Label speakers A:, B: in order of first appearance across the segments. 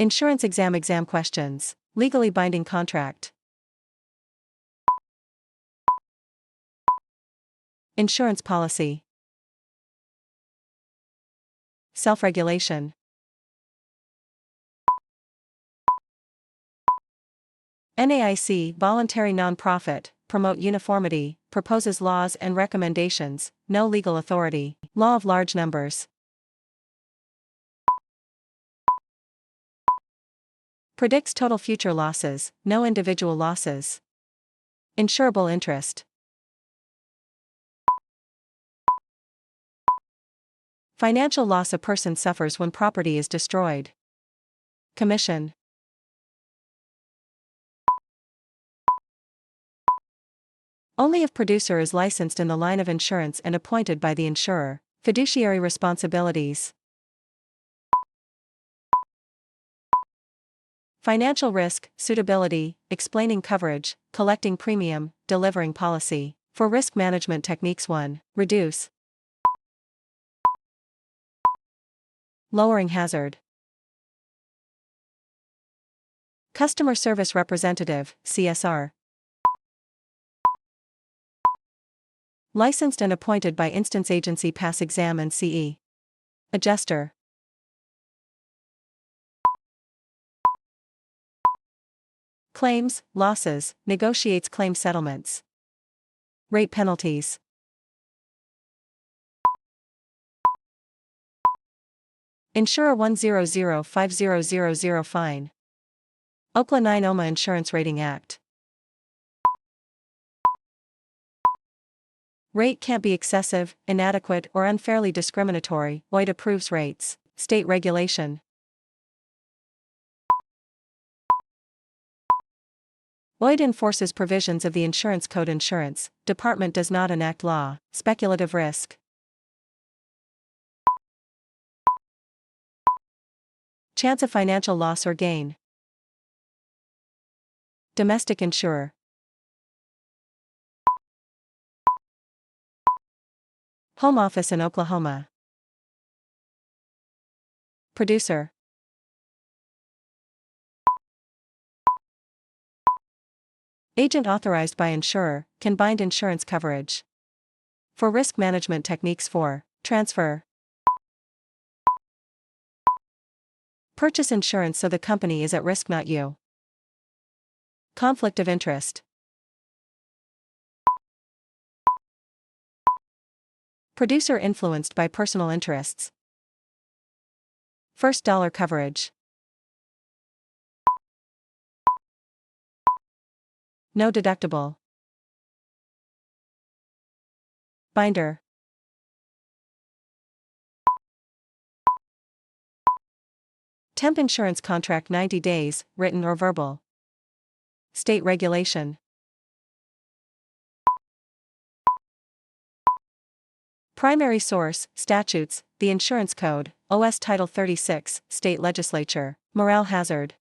A: Insurance exam questions. Legally binding contract. Insurance policy. Self-regulation. NAIC, voluntary non-profit, promote uniformity, proposes laws and recommendations, no legal authority. Law of large numbers. Predicts total future losses, no individual losses. Insurable interest. Financial loss a person suffers when property is destroyed. Commission. Only if producer is licensed in the line of insurance and appointed by the insurer. Fiduciary responsibilities. Financial risk, suitability, explaining coverage, collecting premium, delivering policy. For risk management techniques 1. Reduce. Lowering hazard. Customer Service Representative, CSR. Licensed and appointed by instance agency pass exam and CE. Adjuster. Claims, losses, negotiates claim settlements. Rate penalties. Insurer 1005000 fine. Okla 9 OMA Insurance Rating Act. Rate can't be excessive, inadequate or unfairly discriminatory. OID approves rates. State regulation. OID enforces provisions of the Insurance Code. Insurance Department does not enact law. Speculative risk. Chance of financial loss or gain. Domestic insurer. Home office in Oklahoma. Producer. Agent authorized by insurer, can bind insurance coverage. For risk management techniques 4. Transfer. Purchase insurance so the company is at risk, not you. Conflict of interest. Producer influenced by personal interests. First dollar coverage. No deductible. Binder. Temp insurance contract 90 days, written or verbal. State regulation. Primary source, statutes, the Insurance Code, OS Title 36, State Legislature. Morale hazard.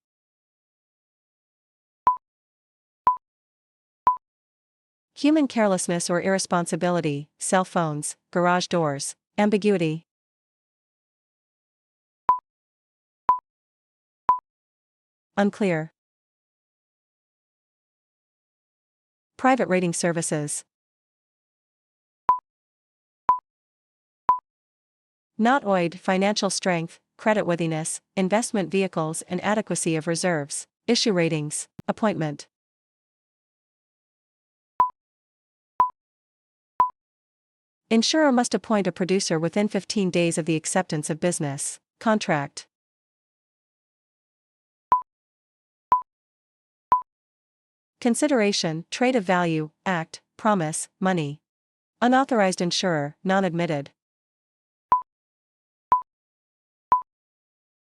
A: Human carelessness or irresponsibility, cell phones, garage doors. Ambiguity. Unclear. Private rating services. Not OID, financial strength, creditworthiness, investment vehicles and adequacy of reserves. Issue ratings. Appointment. Insurer must appoint a producer within 15 days of the acceptance of business. Contract. Consideration, trade of value, act, promise, money. Unauthorized insurer, non-admitted.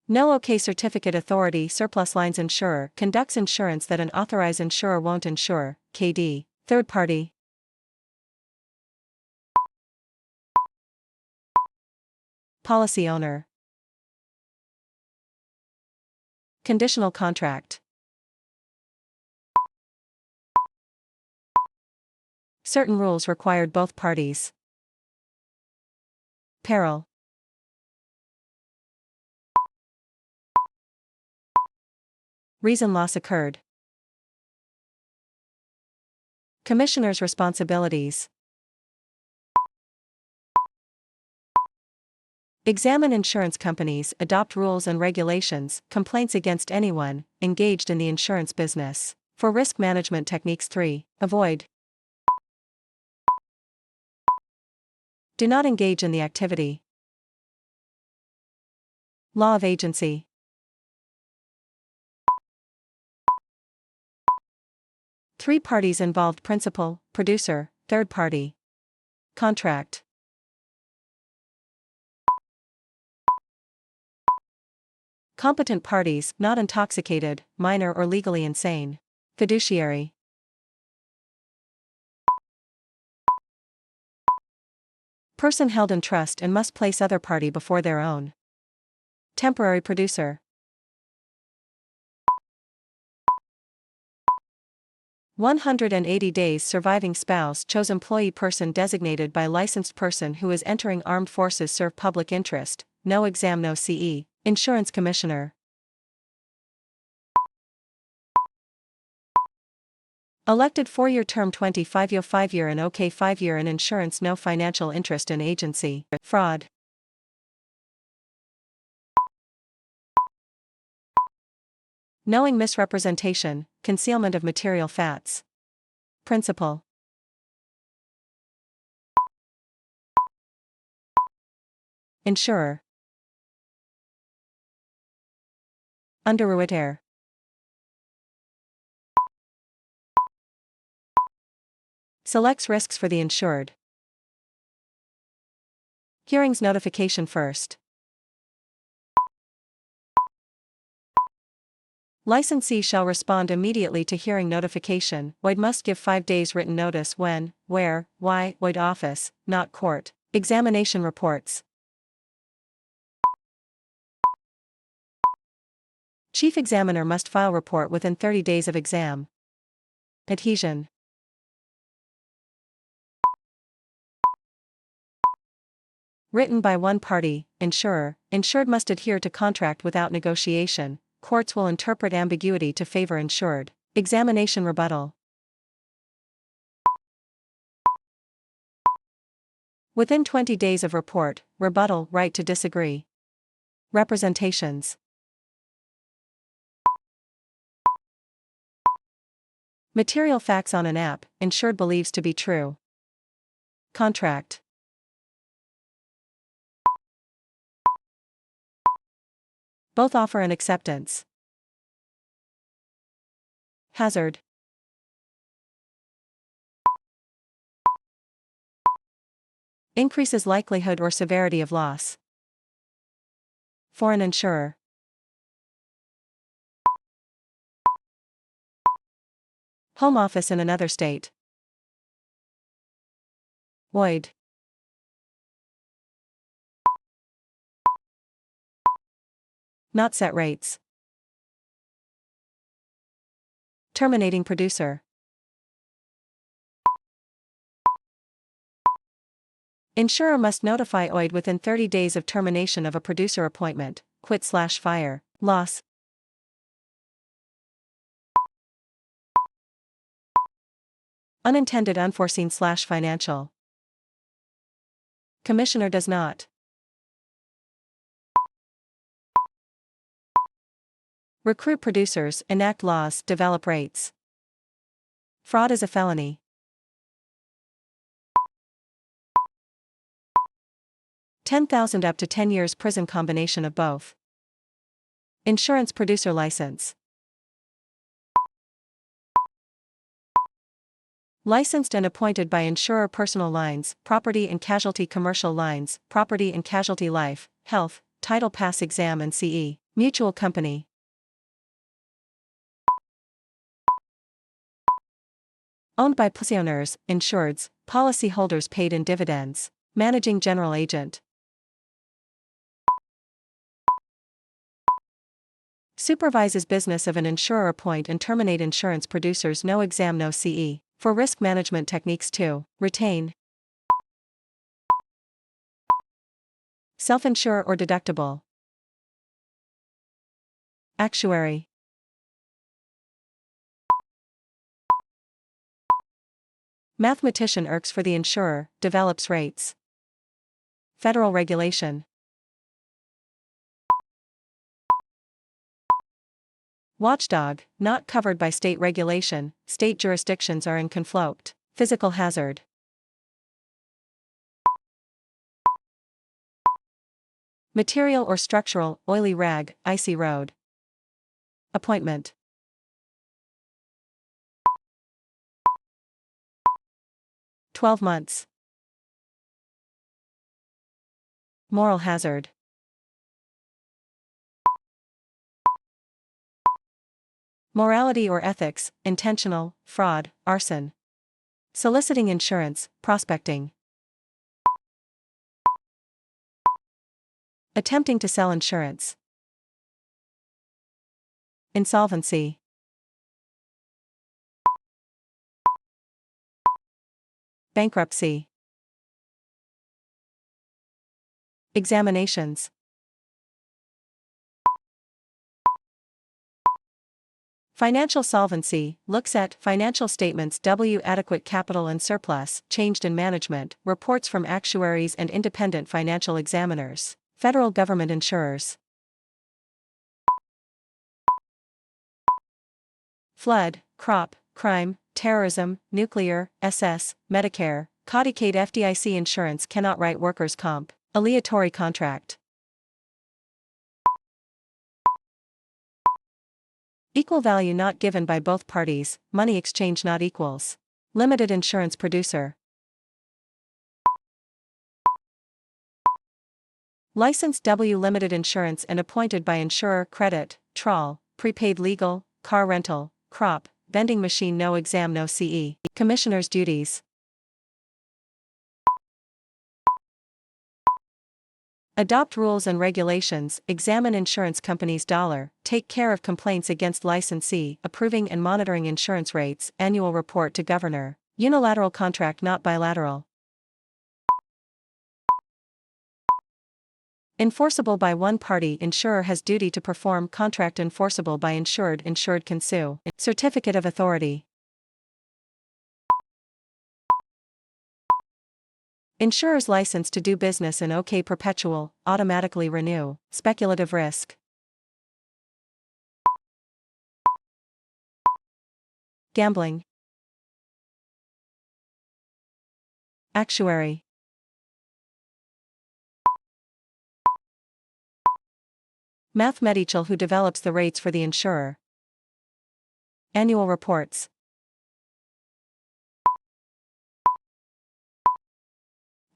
A: No OK certificate authority surplus lines insurer conducts insurance that an authorized insurer won't insure. KD. Third party. Policy owner. Conditional contract. Certain rules required both parties. Peril. Reason loss occurred. Commissioner's responsibilities. Examine insurance companies, adopt rules and regulations, complaints against anyone engaged in the insurance business. For risk management techniques 3, avoid. Do not engage in the activity. Law of agency. Three parties involved: principal, producer, third party. Contract. Competent parties, not intoxicated, minor or legally insane. Fiduciary. Person held in trust and must place other party before their own. Temporary producer. 180 days surviving spouse chose employee person designated by licensed person who is entering armed forces serve public interest, no exam no CE, insurance commissioner. Elected 4-year term 25-year 5-year and OK 5-year in insurance no financial interest in agency. Fraud. Knowing misrepresentation, concealment of material facts. Principal. Insurer. Underwriter. Selects risks for the insured. Hearings notification first. Licensee shall respond immediately to hearing notification. Void must give 5 days written notice when, where, why. Void office, not court. Examination reports. Chief examiner must file report within 30 days of exam. Adhesion. Written by one party, insurer. Insured must adhere to contract without negotiation. Courts will interpret ambiguity to favor insured. Examination rebuttal. Within 20 days of report, rebuttal, right to disagree. Representations. Material facts on an app, insured believes to be true. Contract. Both offer an acceptance. Hazard. Increases likelihood or severity of loss. For an insurer. Home office in another state. Void. Not set rates. Terminating producer. Insurer must notify OID within 30 days of termination of a producer appointment. Quit/fire. Loss. Unintended unforeseen/financial. Commissioner does not. Recruit producers, enact laws, develop rates. Fraud is a felony. $10,000 up to 10 years prison, combination of both. Insurance producer license. Licensed and appointed by insurer. Personal lines, property and casualty. Commercial lines, property and casualty. Life, health, title. Pass exam and CE. Mutual company. Owned by policy owners, insureds, policy holders. Paid in dividends. Managing general agent. Supervises business of an insurer. Appoint and terminate insurance producers. No exam no CE. For risk management techniques 2, retain. Self-insure or deductible. Actuary. Mathematician irks for the insurer, develops rates. Federal regulation. Watchdog, not covered by state regulation, state jurisdictions are in conflict. Physical hazard. Material or structural, oily rag, icy road. Appointment. "12 months. Moral hazard. Morality or ethics, intentional, fraud, arson. Soliciting insurance, prospecting. Attempting to sell insurance. Insolvency. Bankruptcy. Examinations. Financial solvency looks at financial statements, adequate capital and surplus, changed in management, reports from actuaries and independent financial examiners. Federal government insurers. Flood, crop, crime, terrorism, nuclear, SS, Medicare, Cauticate. FDIC insurance cannot write workers' comp. Aleatory contract. Equal value not given by both parties, money exchange not equals. Limited insurance producer. Licensed limited insurance and appointed by insurer. Credit, trawl, prepaid legal, car rental, crop, vending machine. No exam no CE. Commissioner's duties. Adopt rules and regulations, examine insurance companies. Take care of complaints against licensee, approving and monitoring insurance rates, annual report to governor. Unilateral contract not bilateral. Enforceable by one party. Insurer has duty to perform. Contract enforceable by insured. Insured can sue. Certificate of authority. Insurer's license to do business in OK. Perpetual, automatically renew. Speculative risk. Gambling. Actuary. Mathematician who develops the rates for the insurer. Annual reports.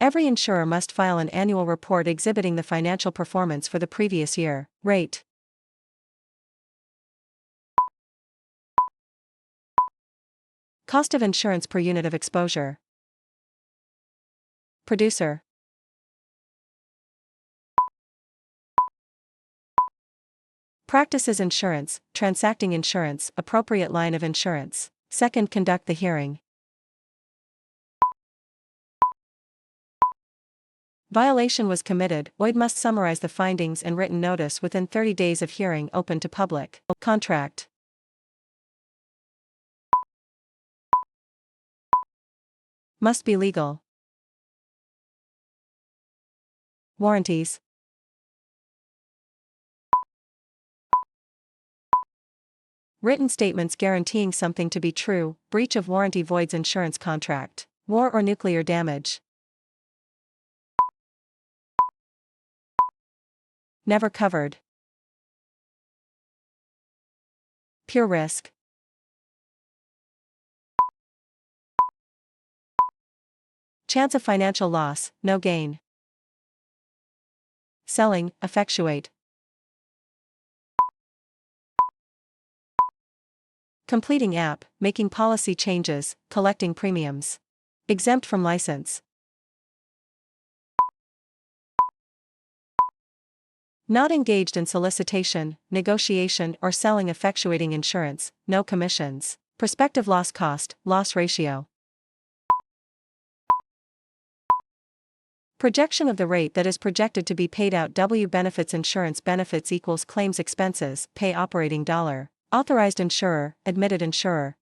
A: Every insurer must file an annual report exhibiting the financial performance for the previous year. Rate. Cost of insurance per unit of exposure. Producer. Practices insurance, transacting insurance, appropriate line of insurance. Second, conduct the hearing. Violation was committed. OID must summarize the findings and written notice within 30 days of hearing. Open to public. Contract. Must be legal. Warranties. Written statements guaranteeing something to be true. Breach of warranty voids insurance contract. War or nuclear damage. Never covered. Pure risk. Chance of financial loss, no gain. Selling, effectuate. Completing app, making policy changes, collecting premiums. Exempt from license. Not engaged in solicitation, negotiation or selling. Effectuating insurance, no commissions. Prospective loss cost, loss ratio. Projection of the rate that is projected to be paid out. Benefits insurance benefits equals claims expenses, pay operating dollar. Authorized insurer, admitted insurer.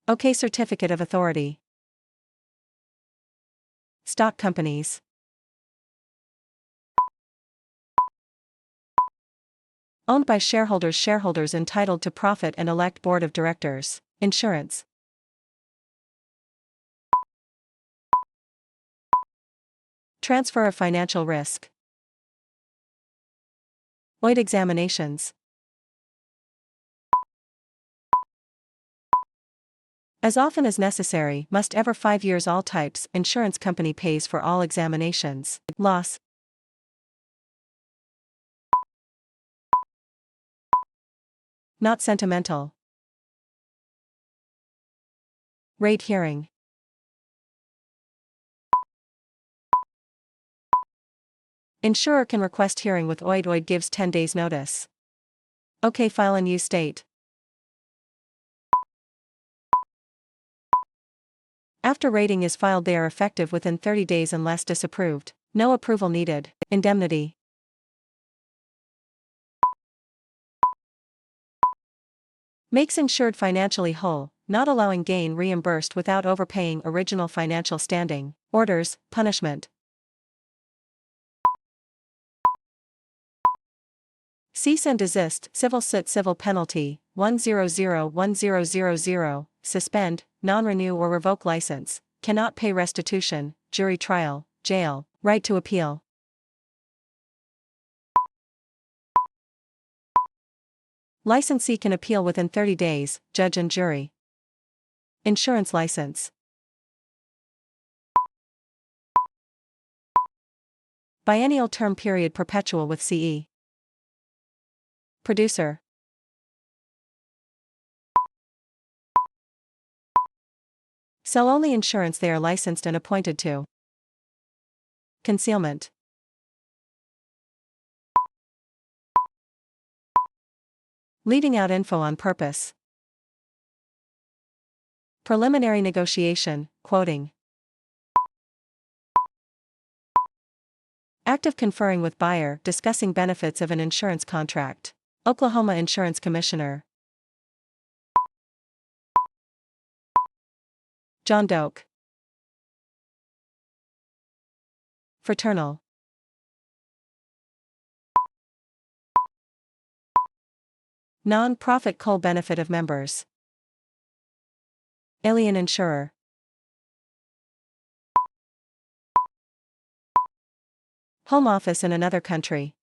A: OK certificate of authority. Stock companies. Owned by shareholders entitled to profit and elect board of directors. Insurance. Transfer of financial risk. OID examinations. As often as necessary, must ever 5 years all types, insurance company pays for all examinations. Loss. Not sentimental. Rate hearing. Insurer can request hearing with OID. OID gives 10 days notice. OK file and use state. After rating is filed they are effective within 30 days unless disapproved. No approval needed. Indemnity. Makes insured financially whole, not allowing gain reimbursed without overpaying original financial standing. Orders, punishment. Cease and desist, civil suit, civil penalty, 1001000, suspend, non-renew or revoke license, cannot pay restitution, jury trial, jail, right to appeal. Licensee can appeal within 30 days, judge and jury. Insurance license. Biennial term period perpetual with CE. Producer. Sell only insurance they are licensed and appointed to. Concealment. Leaving out info on purpose. Preliminary negotiation, quoting. Active conferring with buyer, discussing benefits of an insurance contract. Oklahoma Insurance Commissioner. John Doak. Fraternal. Non-profit coal benefit of members. Alien insurer. Home office in another country.